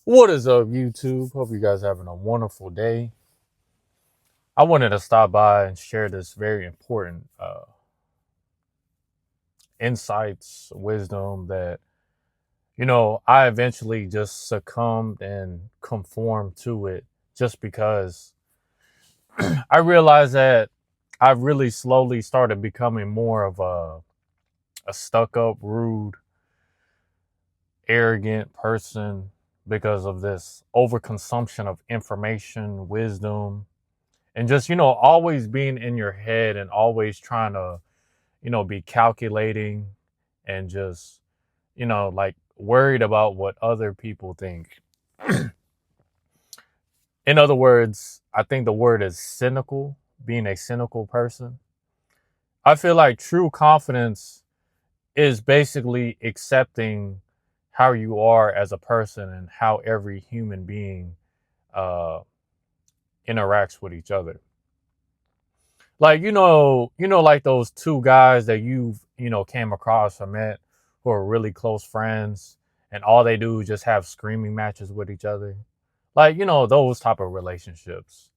What is up, YouTube? Hope you guys having a wonderful day. I wanted to stop by and share this very important insights, wisdom that I eventually just succumbed and conformed to it, just because I realized that I really slowly started becoming more of a stuck-up, rude, arrogant person because of this overconsumption of information, wisdom, and just always being in your head and always trying to be calculating and just like worried about what other people think. In other words, I think the word is cynical, being a cynical person. I feel like true confidence is basically accepting how you are as a person and how every human being uh interacts with each other. Like like those two guys that you've came across or met who are really close friends, and all they do is just have screaming matches with each other. Like those type of relationships.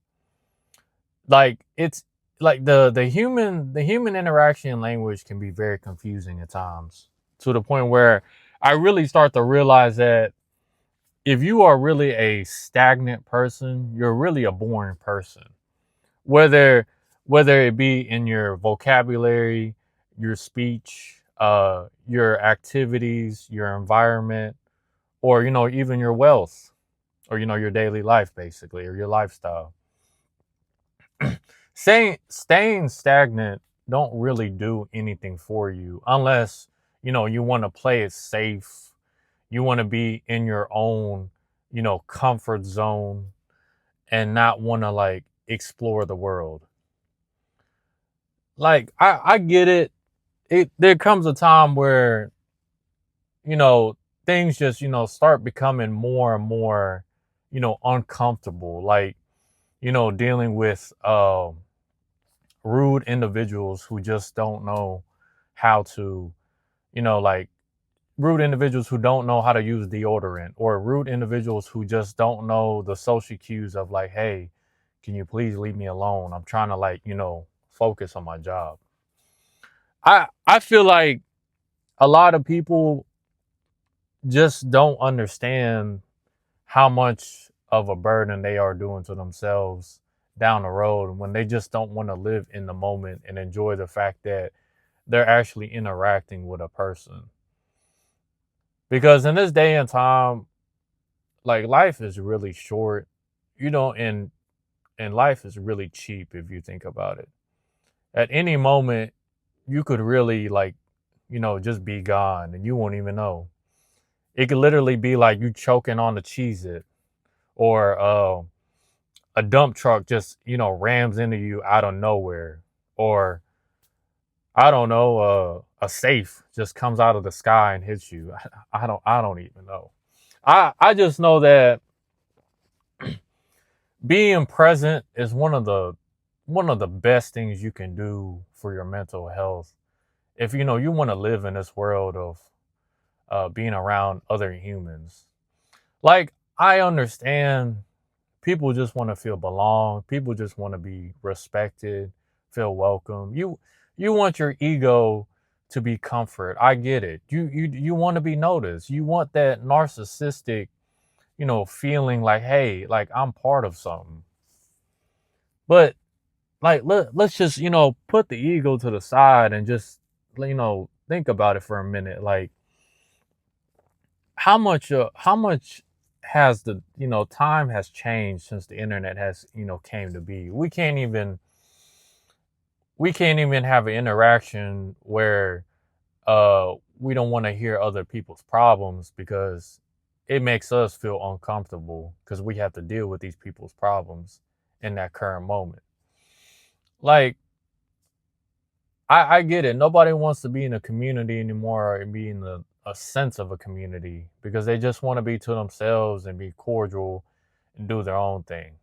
Like it's like the human interaction language can be very confusing at times, to the point where I really start to realize that if you are really a stagnant person, you're really a boring person, whether it be in your vocabulary, your speech, your activities, your environment, or even your wealth, or your daily life, basically, or your lifestyle. Staying stagnant don't really do anything for you, unless you want to play it safe. You want to be in your own comfort zone and not want to like explore the world. Like I get it. There comes a time where you know things just start becoming more and more uncomfortable, like dealing with rude individuals who just don't know how to like rude individuals who don't know how to use deodorant, or rude individuals who just don't know the social cues of like, hey, can you please leave me alone, I'm trying to like focus on my job. I feel like a lot of people just don't understand how much of a burden they are doing to themselves down the road, when they just don't want to live in the moment and enjoy the fact that they're actually interacting with a person. Because in this day and time, like, life is really short, and life is really cheap if you think about it. At any moment, you could really like, just be gone and you won't even know. It could literally be like you choking on the cheese it, or a dump truck just rams into you out of nowhere, or I don't know, a safe just comes out of the sky and hits you. I don't even know. I just know that being present is one of the best things you can do for your mental health. If you want to live in this world of being around other humans. Like, I understand people just want to feel belong. People just want to be respected, feel welcome. You want your ego to be comfort. I get it. You want to be noticed. You want that narcissistic, feeling like, hey, like, I'm part of something. But like, let's just put the ego to the side and just think about it for a minute. Like, how much has the time has changed since the internet has came to be. We can't even have an interaction where we don't want to hear other people's problems, because it makes us feel uncomfortable because we have to deal with these people's problems in that current moment. Like, I get it. Nobody wants to be in a community anymore, or be in a sense of a community, because they just want to be to themselves and be cordial and do their own thing.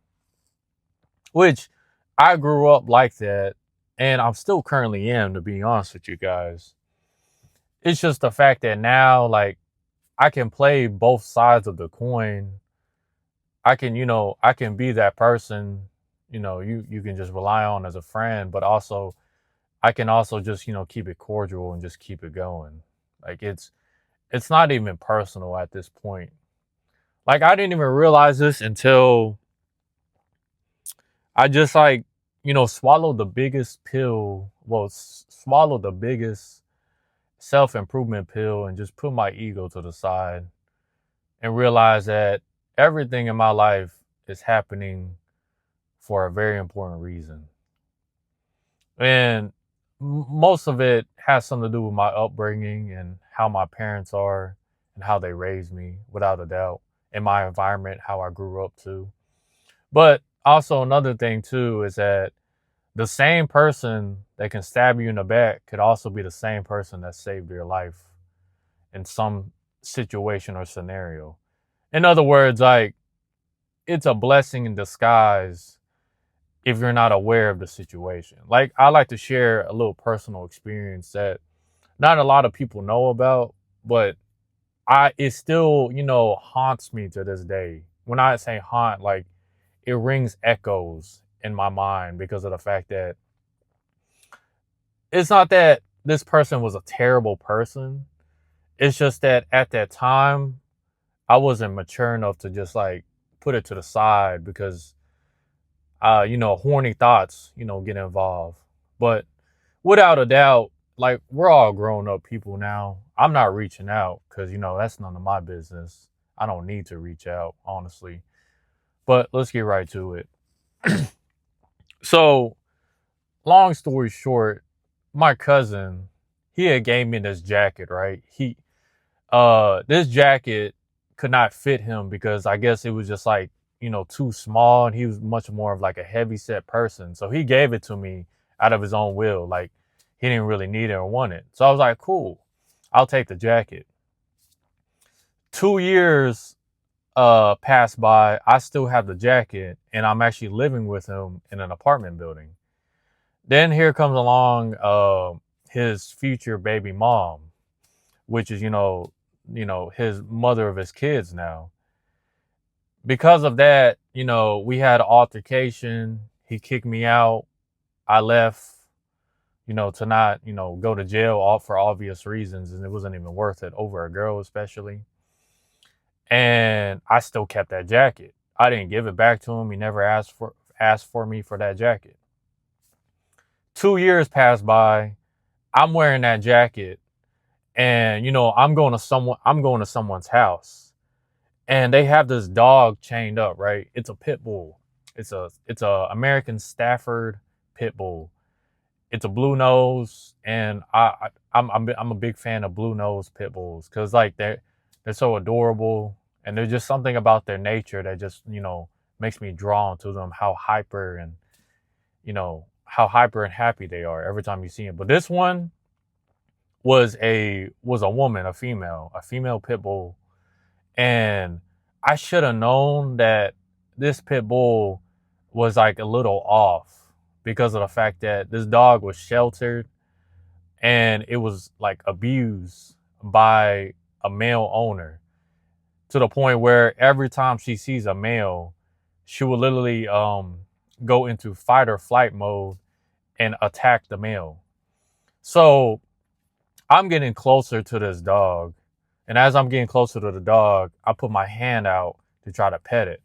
Which, I grew up like that, and I'm still currently am, to be honest with you guys. It's just the fact that now, like, I can play both sides of the coin, I can be that person, you can just rely on as a friend, but also I can also just, keep it cordial and just keep it going. Like it's not even personal at this point. Like I didn't even realize this until I just like, swallowed the biggest pill, well, swallowed the biggest self-improvement pill and just put my ego to the side and realize that everything in my life is happening for a very important reason. And most of it has something to do with my upbringing and how my parents are and how they raised me, without a doubt, in my environment, how I grew up too. But also, another thing too is that the same person that can stab you in the back could also be the same person that saved your life in some situation or scenario. In other words, like, it's a blessing in disguise if you're not aware of the situation. Like, I like to share a little personal experience that not a lot of people know about, but it still, haunts me to this day. When I say haunt, like, it rings echoes in my mind because of the fact that it's not that this person was a terrible person. It's just that at that time, I wasn't mature enough to just like put it to the side because, horny thoughts, get involved. But without a doubt, like we're all grown up people now. I'm not reaching out because, that's none of my business. I don't need to reach out, honestly. But let's get right to it. So, long story short, my cousin, he had gave me this jacket, right? This jacket could not fit him because I guess it was just like, too small, and he was much more of like a heavy set person. So he gave it to me out of his own will. Like he didn't really need it or want it. So I was like, cool, I'll take the jacket. 2 years passed by. I still have the jacket and I'm actually living with him in an apartment building. Then here comes along his future baby mom, which is, his mother of his kids now. Because of that, we had an altercation. He kicked me out. I left, to not, go to jail all for obvious reasons, and it wasn't even worth it over a girl, especially. And I still kept that jacket. I didn't give it back to him. He never asked for me for that jacket. 2 years passed by. I'm wearing that jacket, and I'm going to someone's house, and they have this dog chained up, right? It's a pit bull. It's a American Stafford pit bull. It's a blue nose, and I'm a big fan of blue nose pit bulls because like they're so adorable, and there's just something about their nature that just makes me drawn to them. How hyper and happy they are every time you see them. But this one was a woman, a female pit bull, and I should have known that this pit bull was like a little off because of the fact that this dog was sheltered and it was like abused by a male owner to the point where every time she sees a male, she will literally go into fight or flight mode and attack the male. So I'm getting closer to this dog. And as I'm getting closer to the dog, I put my hand out to try to pet it.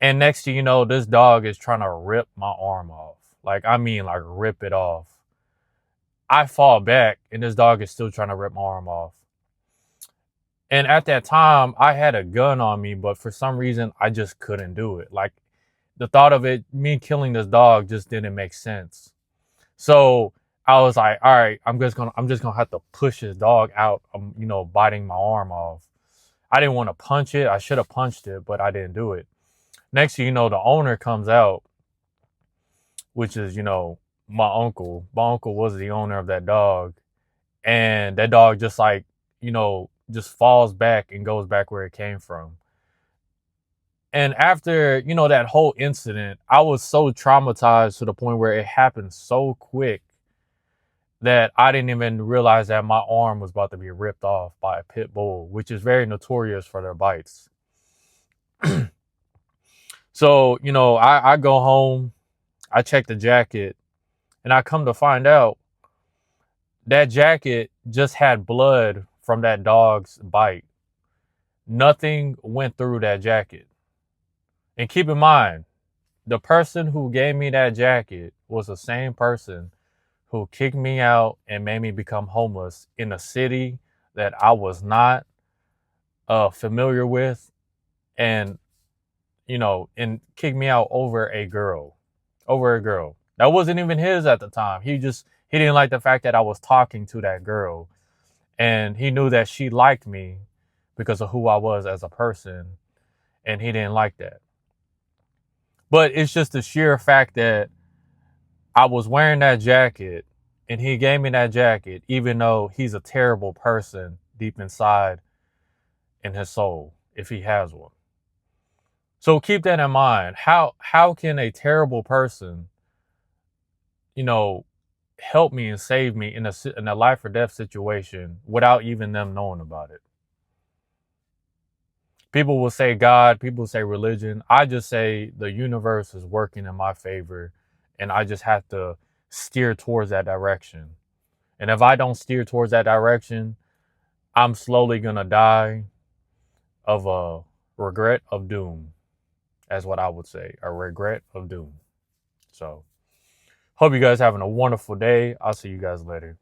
And next thing you know, this dog is trying to rip my arm off. Like, I mean, like, rip it off. I fall back, and this dog is still trying to rip my arm off. And at that time, I had a gun on me, but for some reason, I just couldn't do it. Like, the thought of me killing this dog just didn't make sense. So I was like, all right, I'm just gonna have to push this dog out. I'm, biting my arm off. I didn't want to punch it. I should have punched it, but I didn't do it. Next thing you know, the owner comes out, which is, my uncle. My uncle was the owner of that dog. And that dog just like, just falls back and goes back where it came from. And after, that whole incident, I was so traumatized to the point where it happened so quick that I didn't even realize that my arm was about to be ripped off by a pit bull, which is very notorious for their bites. So, I go home, I check the jacket, and I come to find out that jacket just had blood from that dog's bite. Nothing went through that jacket. And keep in mind, the person who gave me that jacket was the same person who kicked me out and made me become homeless in a city that I was not familiar with, and and kicked me out over a girl, that wasn't even his at the time. He didn't like the fact that I was talking to that girl, and he knew that she liked me because of who I was as a person, and he didn't like that. But it's just the sheer fact that I was wearing that jacket and he gave me that jacket, even though he's a terrible person deep inside in his soul, if he has one. So keep that in mind. How can a terrible person, you know, help me and save me in a life or death situation without even them knowing about it? People will say God, people will say religion. I just say the universe is working in my favor, and I just have to steer towards that direction. And if I don't steer towards that direction, I'm slowly gonna die of a regret of doom. That's what I would say. A regret of doom. So hope you guys having a wonderful day. I'll see you guys later.